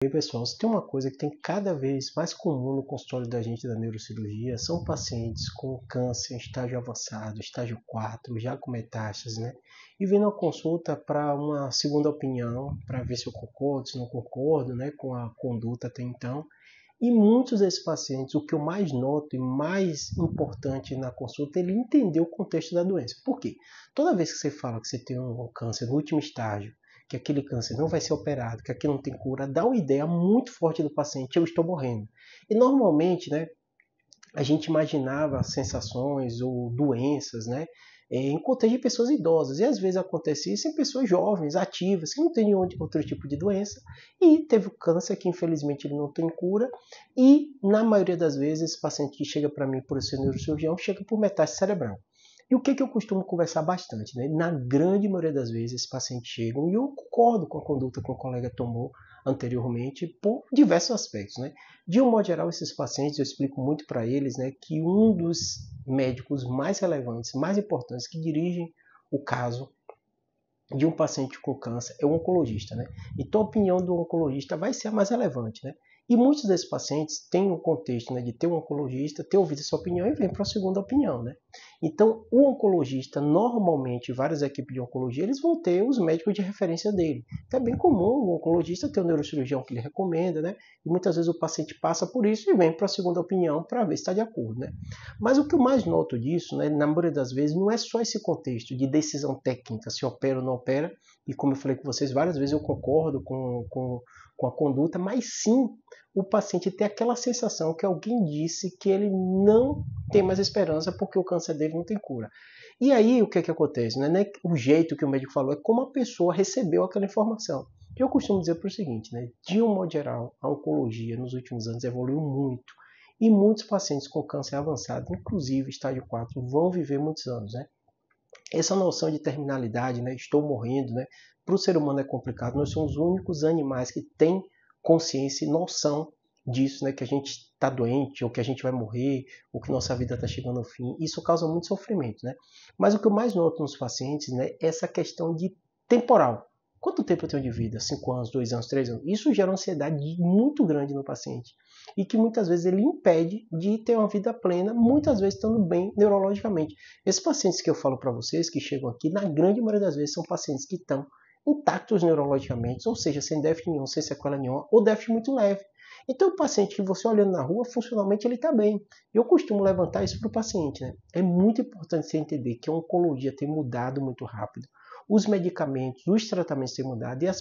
E pessoal, se tem uma coisa que tem cada vez mais comum no consultório da gente da neurocirurgia, são pacientes com câncer em estágio avançado, estágio 4, já com metástase, né? E vindo à consulta para uma segunda opinião, para ver se eu concordo, se não concordo, né, com a conduta até então. E muitos desses pacientes, o que eu mais noto e mais importante na consulta, é ele entender o contexto da doença. Por quê? Toda vez que você fala que você tem um câncer no último estágio, que aquele câncer não vai ser operado, que aquilo não tem cura, dá uma ideia muito forte do paciente, eu estou morrendo. E normalmente, né, a gente imaginava sensações ou doenças, né, em contexto de pessoas idosas. E às vezes acontece isso em pessoas jovens, ativas, que não têm nenhum outro tipo de doença. E teve o câncer, que infelizmente ele não tem cura. E na maioria das vezes, esse paciente que chega para mim por ser neurocirurgião, chega por metástase cerebral. E o que eu costumo conversar bastante, né? Na grande maioria das vezes, esses pacientes chegam, e eu concordo com a conduta que o colega tomou anteriormente, por diversos aspectos, né? De um modo geral, esses pacientes, eu explico muito para eles, né, que um dos médicos mais relevantes, mais importantes, que dirigem o caso de um paciente com câncer é o oncologista, né? Então a opinião do oncologista vai ser a mais relevante, né? E muitos desses pacientes têm um contexto, né, de ter um oncologista, ter ouvido essa opinião e vem para a segunda opinião, né? Então o oncologista, normalmente, várias equipes de oncologia, eles vão ter os médicos de referência dele. Então é bem comum o oncologista ter o neurocirurgião que ele recomenda, né? E muitas vezes o paciente passa por isso e vem para a segunda opinião para ver se está de acordo, né? Mas o que eu mais noto disso, né, na maioria das vezes, não é só esse contexto de decisão técnica, se opera ou não opera, e como eu falei com vocês várias vezes, eu concordo com a conduta, mas sim o paciente ter aquela sensação que alguém disse que ele não tem mais esperança porque o câncer dele não tem cura. E aí o que acontece? Não é o jeito que o médico falou, é como a pessoa recebeu aquela informação. Eu costumo dizer o seguinte, né, de um modo geral, a oncologia nos últimos anos evoluiu muito. E muitos pacientes com câncer avançado, inclusive estágio 4, vão viver muitos anos, né? Essa noção de terminalidade, né, estou morrendo, né, para o ser humano é complicado. Nós somos os únicos animais que têm consciência e noção disso, né, que a gente está doente, ou que a gente vai morrer, ou que nossa vida está chegando ao fim. Isso causa muito sofrimento, né? Mas o que eu mais noto nos pacientes, né, é essa questão de temporal. Quanto tempo eu tenho de vida? 5 anos, 2 anos, 3 anos? Isso gera uma ansiedade muito grande no paciente. E que muitas vezes ele impede de ter uma vida plena, muitas vezes estando bem neurologicamente. Esses pacientes que eu falo para vocês, que chegam aqui, na grande maioria das vezes são pacientes que estão intactos neurologicamente, ou seja, sem déficit nenhum, sem sequela nenhuma, ou déficit muito leve. Então, o paciente que você olhando na rua, funcionalmente ele está bem. Eu costumo levantar isso para o paciente, né? É muito importante você entender que a oncologia tem mudado muito rápido. Os medicamentos, os tratamentos têm mudado e as